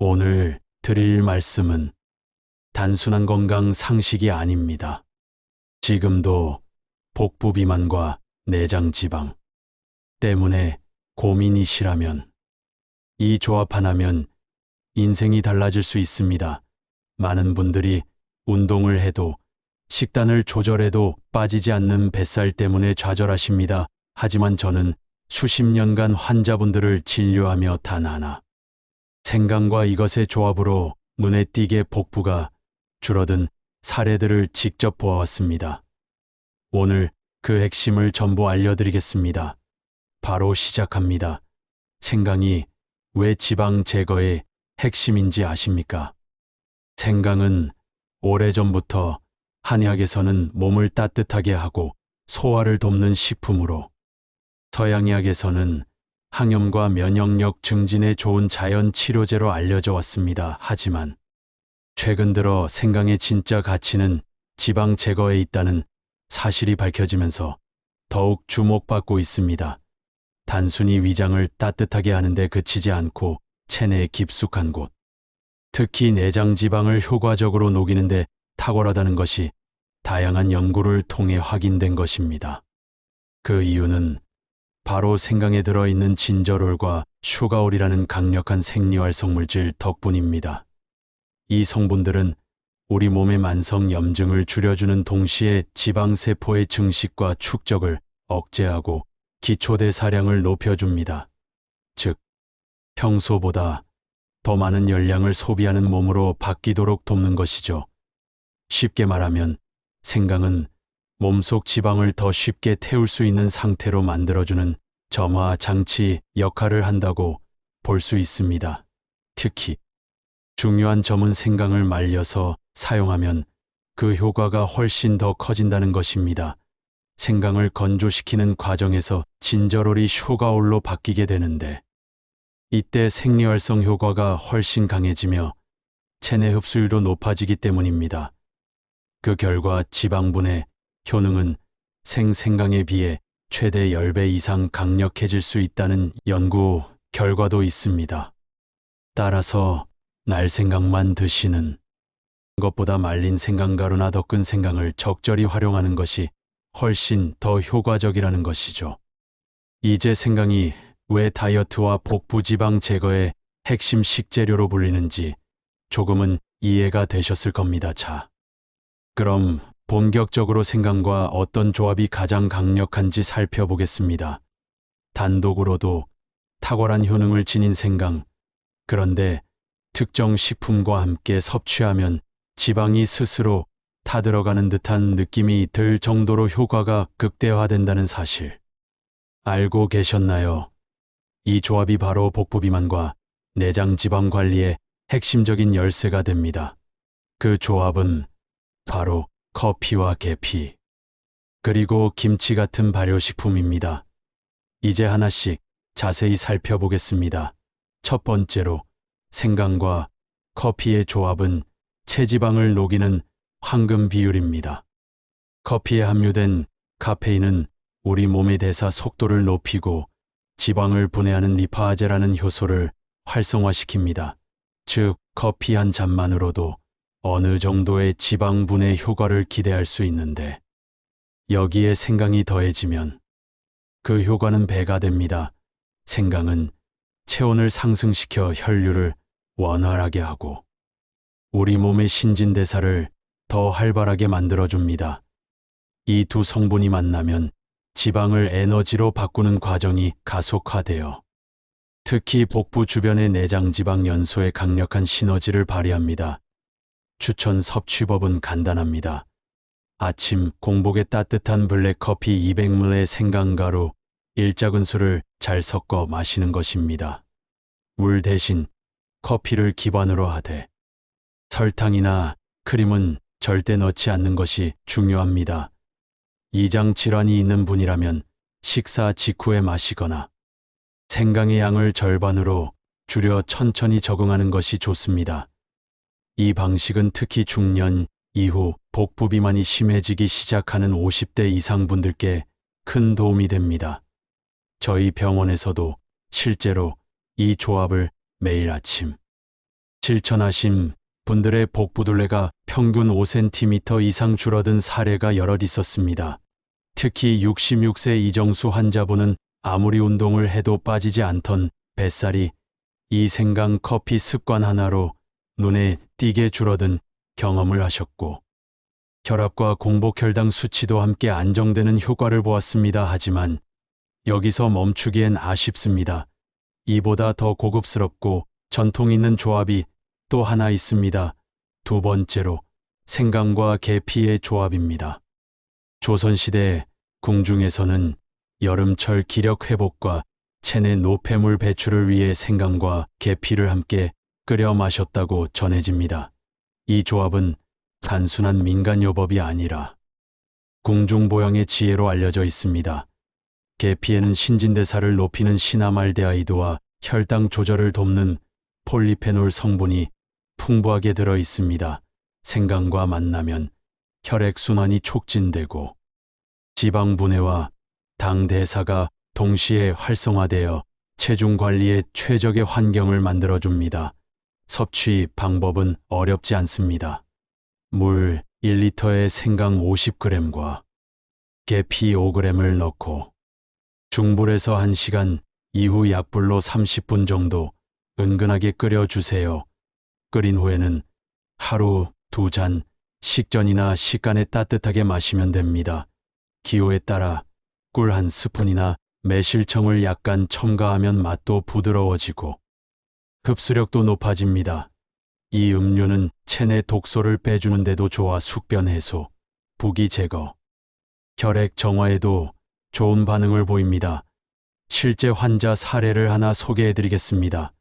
오늘 드릴 말씀은 단순한 건강 상식이 아닙니다. 지금도 복부 비만과 내장 지방 때문에 고민이시라면 이 조합 하나면 인생이 달라질 수 있습니다. 많은 분들이 운동을 해도 식단을 조절해도 빠지지 않는 뱃살 때문에 좌절하십니다. 하지만 저는 수십 년간 환자분들을 진료하며 단 하나 생강과 이것의 조합으로 눈에 띄게 복부가 줄어든 사례들을 직접 보아왔습니다. 오늘 그 핵심을 전부 알려드리겠습니다. 바로 시작합니다. 생강이 왜 지방 제거의 핵심인지 아십니까? 생강은 오래전부터 한의학에서는 몸을 따뜻하게 하고 소화를 돕는 식품으로, 서양의학에서는 항염과 면역력 증진에 좋은 자연 치료제로 알려져 왔습니다. 하지만 최근 들어 생강의 진짜 가치는 지방 제거에 있다는 사실이 밝혀지면서 더욱 주목받고 있습니다. 단순히 위장을 따뜻하게 하는데 그치지 않고 체내에 깊숙한 곳, 특히 내장 지방을 효과적으로 녹이는데 탁월하다는 것이 다양한 연구를 통해 확인된 것입니다. 그 이유는 바로 생강에 들어있는 진저롤과 슈가올이라는 강력한 생리활성 물질 덕분입니다. 이 성분들은 우리 몸의 만성 염증을 줄여주는 동시에 지방세포의 증식과 축적을 억제하고 기초대사량을 높여줍니다. 즉, 평소보다 더 많은 열량을 소비하는 몸으로 바뀌도록 돕는 것이죠. 쉽게 말하면 생강은 몸속 지방을 더 쉽게 태울 수 있는 상태로 만들어주는 점화 장치 역할을 한다고 볼 수 있습니다. 특히 중요한 점은 생강을 말려서 사용하면 그 효과가 훨씬 더 커진다는 것입니다. 생강을 건조시키는 과정에서 진저롤이 슈가올로 바뀌게 되는데, 이때 생리활성 효과가 훨씬 강해지며 체내 흡수율도 높아지기 때문입니다. 그 결과 지방분해 효능은 생강에 비해 최대 10배 이상 강력해질 수 있다는 연구 결과도 있습니다. 따라서 날생강만 드시는 것보다 말린 생강가루나 더 큰 생강을 적절히 활용하는 것이 훨씬 더 효과적이라는 것이죠. 이제 생강이 왜 다이어트와 복부 지방 제거의 핵심 식재료로 불리는지 조금은 이해가 되셨을 겁니다. 자, 그럼 본격적으로 생강과 어떤 조합이 가장 강력한지 살펴보겠습니다. 단독으로도 탁월한 효능을 지닌 생강, 그런데 특정 식품과 함께 섭취하면 지방이 스스로 타들어가는 듯한 느낌이 들 정도로 효과가 극대화된다는 사실 알고 계셨나요? 이 조합이 바로 복부 비만과 내장 지방 관리의 핵심적인 열쇠가 됩니다. 그 조합은 바로 커피와 계피, 그리고 김치 같은 발효식품입니다. 이제 하나씩 자세히 살펴보겠습니다. 첫 번째로 생강과 커피의 조합은 체지방을 녹이는 황금 비율입니다. 커피에 함유된 카페인은 우리 몸의 대사 속도를 높이고 지방을 분해하는 리파아제라는 효소를 활성화시킵니다. 즉, 커피 한 잔만으로도 어느 정도의 지방 분해 효과를 기대할 수 있는데, 여기에 생강이 더해지면 그 효과는 배가 됩니다. 생강은 체온을 상승시켜 혈류를 원활하게 하고 우리 몸의 신진대사를 더 활발하게 만들어줍니다. 이 두 성분이 만나면 지방을 에너지로 바꾸는 과정이 가속화되어 특히 복부 주변의 내장지방 연소에 강력한 시너지를 발휘합니다. 추천 섭취법은 간단합니다. 아침 공복에 따뜻한 블랙커피 200ml에 생강가루 1작은술을 잘 섞어 마시는 것입니다. 물 대신 커피를 기반으로 하되 설탕이나 크림은 절대 넣지 않는 것이 중요합니다. 이장 질환이 있는 분이라면 식사 직후에 마시거나 생강의 양을 절반으로 줄여 천천히 적응하는 것이 좋습니다. 이 방식은 특히 중년 이후 복부 비만이 심해지기 시작하는 50대 이상 분들께 큰 도움이 됩니다. 저희 병원에서도 실제로 이 조합을 매일 아침 실천하신 분들의 복부둘레가 평균 5cm 이상 줄어든 사례가 여럿 있었습니다. 특히 66세 이정수 환자분은 아무리 운동을 해도 빠지지 않던 뱃살이 이 생강 커피 습관 하나로 눈에 띄게 줄어든 경험을 하셨고, 혈압과 공복혈당 수치도 함께 안정되는 효과를 보았습니다. 하지만 여기서 멈추기엔 아쉽습니다. 이보다 더 고급스럽고 전통 있는 조합이 또 하나 있습니다. 두 번째로 생강과 계피의 조합입니다. 조선시대 궁중에서는 여름철 기력 회복과 체내 노폐물 배출을 위해 생강과 계피를 함께 끓여 마셨다고 전해집니다. 이 조합은 단순한 민간요법이 아니라 궁중보양의 지혜로 알려져 있습니다. 계피에는 신진대사를 높이는 시나말데하이드와 혈당 조절을 돕는 폴리페놀 성분이 풍부하게 들어 있습니다. 생강과 만나면 혈액순환이 촉진되고 지방 분해와 당 대사가 동시에 활성화되어 체중 관리에 최적의 환경을 만들어줍니다. 섭취 방법은 어렵지 않습니다. 물 1리터에 생강 50g과 계피 5g을 넣고 중불에서 1시간 이후 약불로 30분 정도 은근하게 끓여주세요. 끓인 후에는 하루 2잔 식전이나 식간에 따뜻하게 마시면 됩니다. 기호에 따라 꿀 1스푼이나 매실청을 약간 첨가하면 맛도 부드러워지고 흡수력도 높아집니다. 이 음료는 체내 독소를 빼주는 데도 좋아 숙변 해소, 부기 제거, 혈액 정화에도 좋은 반응을 보입니다. 실제 환자 사례를 하나 소개해드리겠습니다.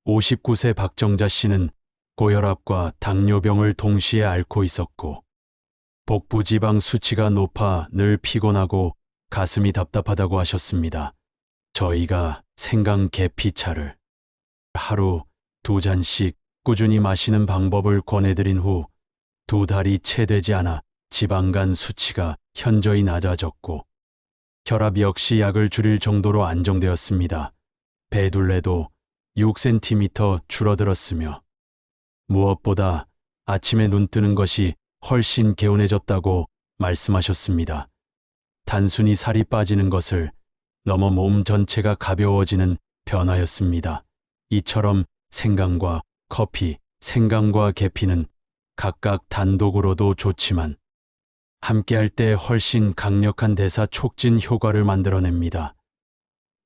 59세 박정자 씨는 고혈압과 당뇨병을 동시에 앓고 있었고 복부지방 수치가 높아 늘 피곤하고 가슴이 답답하다고 하셨습니다. 저희가 생강 계피차를 하루 2잔씩 꾸준히 마시는 방법을 권해드린 후 2달이 채 되지 않아 지방간 수치가 현저히 낮아졌고 혈압 역시 약을 줄일 정도로 안정되었습니다. 배둘레도 6cm 줄어들었으며 무엇보다 아침에 눈 뜨는 것이 훨씬 개운해졌다고 말씀하셨습니다. 단순히 살이 빠지는 것을 넘어 몸 전체가 가벼워지는 변화였습니다. 이처럼 생강과 커피, 생강과 계피는 각각 단독으로도 좋지만 함께할 때 훨씬 강력한 대사 촉진 효과를 만들어냅니다.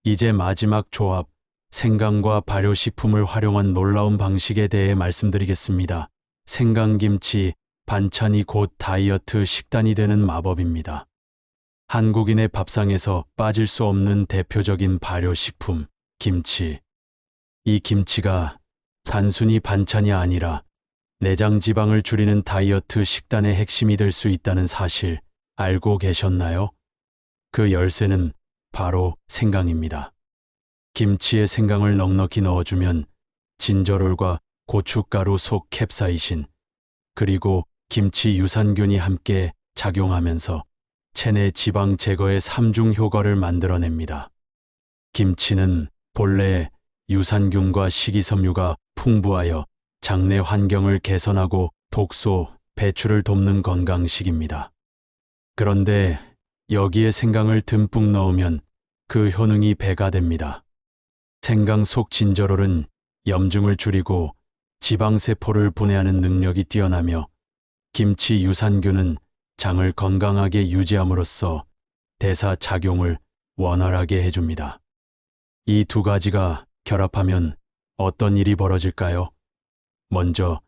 이제 마지막 조합, 생강과 발효식품을 활용한 놀라운 방식에 대해 말씀드리겠습니다. 생강김치, 반찬이 곧 다이어트 식단이 되는 마법입니다. 한국인의 밥상에서 빠질 수 없는 대표적인 발효식품, 김치. 이 김치가 단순히 반찬이 아니라 내장 지방을 줄이는 다이어트 식단의 핵심이 될 수 있다는 사실 알고 계셨나요? 그 열쇠는 바로 생강입니다. 김치에 생강을 넉넉히 넣어주면 진저롤과 고춧가루 속 캡사이신, 그리고 김치 유산균이 함께 작용하면서 체내 지방 제거의 3중 효과를 만들어냅니다. 김치는 본래 유산균과 식이섬유가 풍부하여 장내 환경을 개선하고 독소 배출을 돕는 건강식입니다. 그런데 여기에 생강을 듬뿍 넣으면 그 효능이 배가 됩니다. 생강 속 진저롤은 염증을 줄이고 지방세포를 분해하는 능력이 뛰어나며 김치 유산균은 장을 건강하게 유지함으로써 대사 작용을 원활하게 해줍니다. 이 두 가지가 결합하면 어떤 일이 벌어질까요? 먼저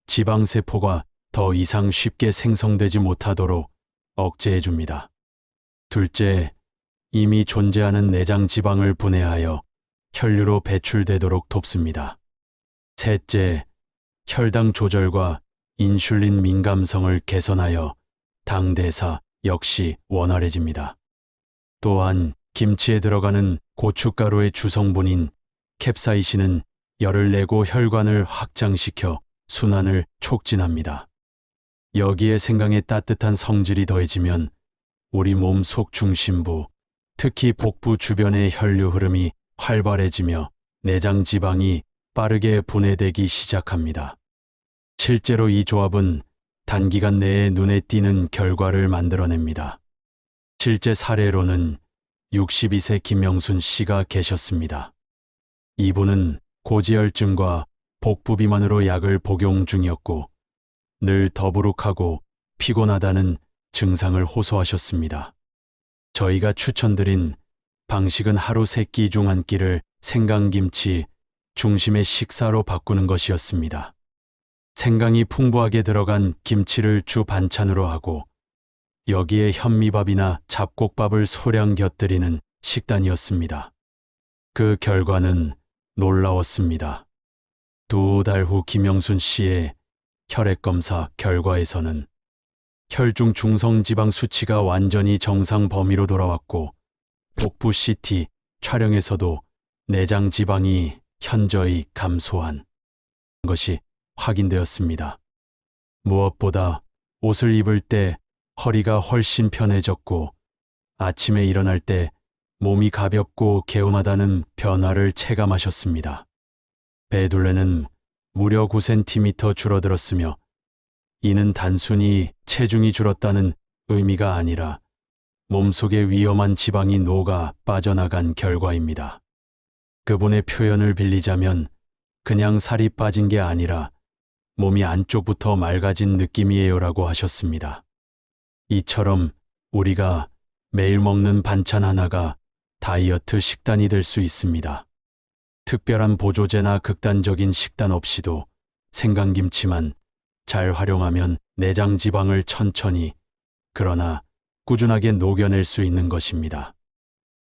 지방세포가 더 이상 쉽게 생성되지 못하도록 억제해줍니다. 둘째, 이미 존재하는 내장 지방을 분해하여 혈류로 배출되도록 돕습니다. 셋째, 혈당 조절과 인슐린 민감성을 개선하여 당 대사 역시 원활해집니다. 또한 김치에 들어가는 고춧가루의 주성분인 캡사이신은 열을 내고 혈관을 확장시켜 순환을 촉진합니다. 여기에 생강의 따뜻한 성질이 더해지면 우리 몸 속 중심부, 특히 복부 주변의 혈류 흐름이 활발해지며 내장 지방이 빠르게 분해되기 시작합니다. 실제로 이 조합은 단기간 내에 눈에 띄는 결과를 만들어냅니다. 실제 사례로는 62세 김영순 씨가 계셨습니다. 이분은 고지혈증과 복부 비만으로 약을 복용 중이었고 늘 더부룩하고 피곤하다는 증상을 호소하셨습니다. 저희가 추천드린 방식은 하루 3끼 중 1끼를 생강김치 중심의 식사로 바꾸는 것이었습니다. 생강이 풍부하게 들어간 김치를 주 반찬으로 하고 여기에 현미밥이나 잡곡밥을 소량 곁들이는 식단이었습니다. 그 결과는 놀라웠습니다. 2달 후 김영순 씨의 혈액검사 결과에서는 혈중 중성지방 수치가 완전히 정상 범위로 돌아왔고 복부 CT 촬영에서도 내장 지방이 현저히 감소한 것이 확인되었습니다. 무엇보다 옷을 입을 때 허리가 훨씬 편해졌고 아침에 일어날 때 몸이 가볍고 개운하다는 변화를 체감하셨습니다. 배둘레는 무려 9cm 줄어들었으며 이는 단순히 체중이 줄었다는 의미가 아니라 몸속의 위험한 지방이 녹아 빠져나간 결과입니다. 그분의 표현을 빌리자면 그냥 살이 빠진 게 아니라 몸이 안쪽부터 맑아진 느낌이에요라고 하셨습니다. 이처럼 우리가 매일 먹는 반찬 하나가 다이어트 식단이 될 수 있습니다. 특별한 보조제나 극단적인 식단 없이도 생강김치만 잘 활용하면 내장 지방을 천천히 그러나 꾸준하게 녹여낼 수 있는 것입니다.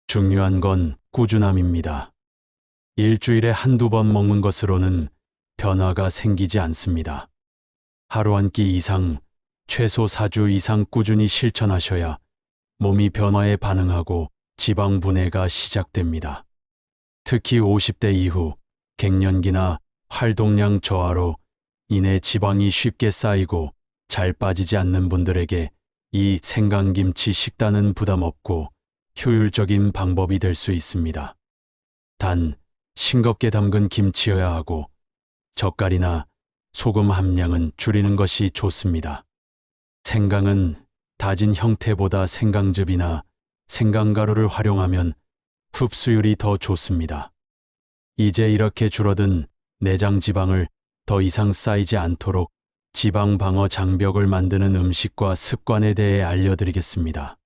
중요한 건 꾸준함입니다. 일주일에 1~2번 먹는 것으로는 변화가 생기지 않습니다. 하루 1끼 이상, 최소 4주 이상 꾸준히 실천하셔야 몸이 변화에 반응하고 지방 분해가 시작됩니다. 특히 50대 이후 갱년기나 활동량 저하로 인해 지방이 쉽게 쌓이고 잘 빠지지 않는 분들에게 이 생강김치 식단은 부담 없고 효율적인 방법이 될 수 있습니다. 단, 싱겁게 담근 김치여야 하고 젓갈이나 소금 함량은 줄이는 것이 좋습니다. 생강은 다진 형태보다 생강즙이나 생강가루를 활용하면 흡수율이 더 좋습니다. 이제 이렇게 줄어든 내장 지방을 더 이상 쌓이지 않도록 지방 방어 장벽을 만드는 음식과 습관에 대해 알려드리겠습니다.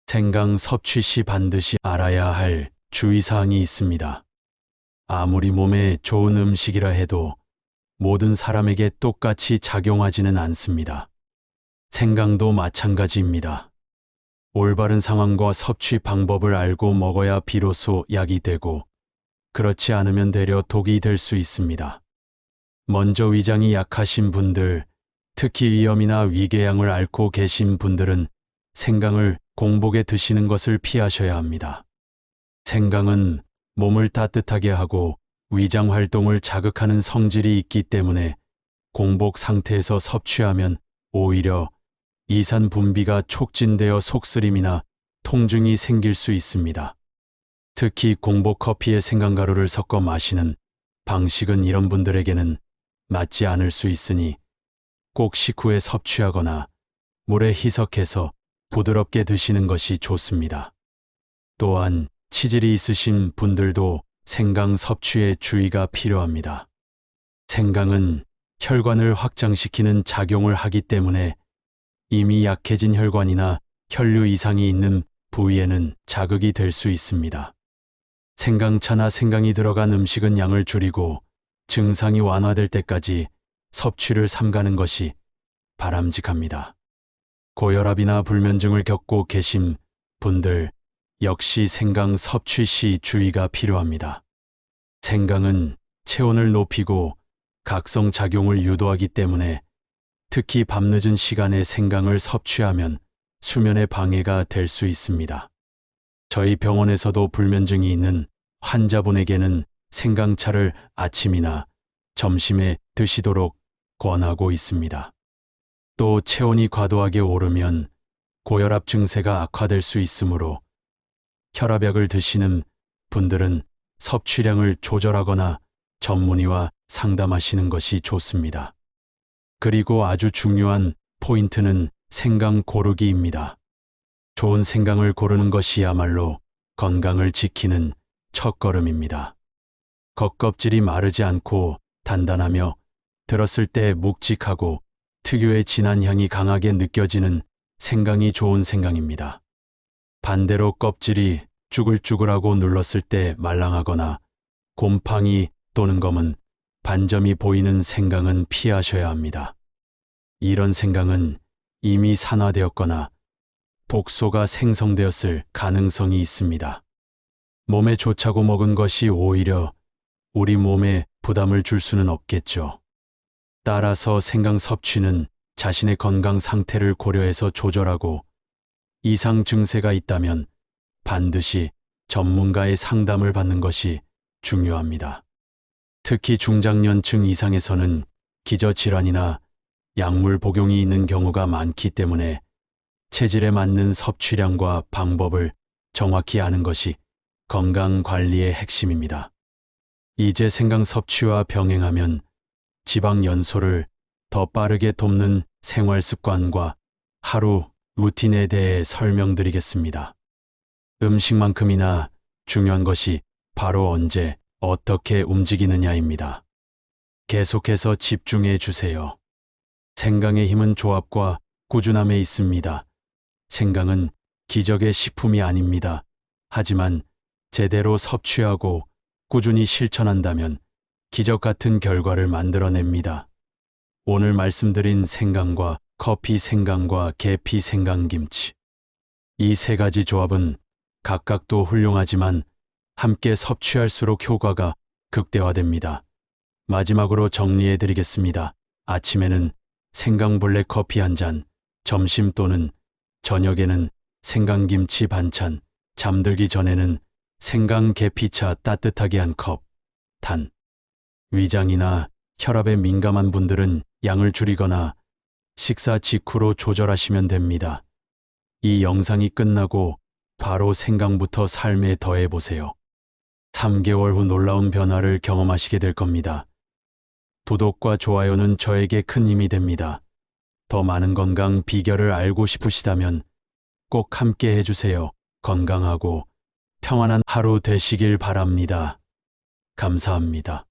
생강 섭취 시 반드시 알아야 할 주의사항이 있습니다. 아무리 몸에 좋은 음식이라 해도 모든 사람에게 똑같이 작용하지는 않습니다. 생강도 마찬가지입니다. 올바른 상황과 섭취 방법을 알고 먹어야 비로소 약이 되고 그렇지 않으면 되려 독이 될 수 있습니다. 먼저 위장이 약하신 분들, 특히 위염이나 위궤양을 앓고 계신 분들은 생강을 공복에 드시는 것을 피하셔야 합니다. 생강은 몸을 따뜻하게 하고 위장 활동을 자극하는 성질이 있기 때문에 공복 상태에서 섭취하면 오히려 이산 분비가 촉진되어 속쓰림이나 통증이 생길 수 있습니다. 특히 공복 커피에 생강가루를 섞어 마시는 방식은 이런 분들에게는 맞지 않을 수 있으니 꼭 식후에 섭취하거나 물에 희석해서 부드럽게 드시는 것이 좋습니다. 또한 치질이 있으신 분들도 생강 섭취에 주의가 필요합니다. 생강은 혈관을 확장시키는 작용을 하기 때문에 이미 약해진 혈관이나 혈류 이상이 있는 부위에는 자극이 될 수 있습니다. 생강차나 생강이 들어간 음식은 양을 줄이고 증상이 완화될 때까지 섭취를 삼가는 것이 바람직합니다. 고혈압이나 불면증을 겪고 계신 분들 역시 생강 섭취 시 주의가 필요합니다. 생강은 체온을 높이고 각성 작용을 유도하기 때문에 특히 밤늦은 시간에 생강을 섭취하면 수면에 방해가 될 수 있습니다. 저희 병원에서도 불면증이 있는 환자분에게는 생강차를 아침이나 점심에 드시도록 권하고 있습니다. 또 체온이 과도하게 오르면 고혈압 증세가 악화될 수 있으므로 혈압약을 드시는 분들은 섭취량을 조절하거나 전문의와 상담하시는 것이 좋습니다. 그리고 아주 중요한 포인트는 생강 고르기입니다. 좋은 생강을 고르는 것이야말로 건강을 지키는 첫걸음입니다. 겉껍질이 마르지 않고 단단하며 들었을 때 묵직하고 특유의 진한 향이 강하게 느껴지는 생강이 좋은 생강입니다. 반대로 껍질이 쭈글쭈글하고 눌렀을 때 말랑하거나 곰팡이 또는 검은 반점이 보이는 생강은 피하셔야 합니다. 이런 생강은 이미 산화되었거나 독소가 생성되었을 가능성이 있습니다. 몸에 좋자고 먹은 것이 오히려 우리 몸에 부담을 줄 수는 없겠죠. 따라서 생강 섭취는 자신의 건강 상태를 고려해서 조절하고 이상 증세가 있다면 반드시 전문가의 상담을 받는 것이 중요합니다. 특히 중장년층 이상에서는 기저질환이나 약물 복용이 있는 경우가 많기 때문에 체질에 맞는 섭취량과 방법을 정확히 아는 것이 건강 관리의 핵심입니다. 이제 생강 섭취와 병행하면 지방 연소를 더 빠르게 돕는 생활 습관과 하루 루틴에 대해 설명드리겠습니다. 음식만큼이나 중요한 것이 바로 언제 어떻게 움직이느냐입니다. 계속해서 집중해 주세요. 생강의 힘은 조합과 꾸준함에 있습니다. 생강은 기적의 식품이 아닙니다. 하지만 제대로 섭취하고 꾸준히 실천한다면 기적 같은 결과를 만들어냅니다. 오늘 말씀드린 생강과 커피 생강과 계피 생강김치. 이 세 가지 조합은 각각도 훌륭하지만 함께 섭취할수록 효과가 극대화됩니다. 마지막으로 정리해 드리겠습니다. 아침에는 생강 블랙 커피 한 잔, 점심 또는 저녁에는 생강김치 반찬, 잠들기 전에는 생강 계피차 따뜻하게 한 컵, 단. 위장이나 혈압에 민감한 분들은 양을 줄이거나 식사 직후로 조절하시면 됩니다. 이 영상이 끝나고 바로 생강부터 삶에 더해보세요. 3개월 후 놀라운 변화를 경험하시게 될 겁니다. 구독과 좋아요는 저에게 큰 힘이 됩니다. 더 많은 건강 비결을 알고 싶으시다면 꼭 함께 해주세요. 건강하고 평안한 하루 되시길 바랍니다. 감사합니다.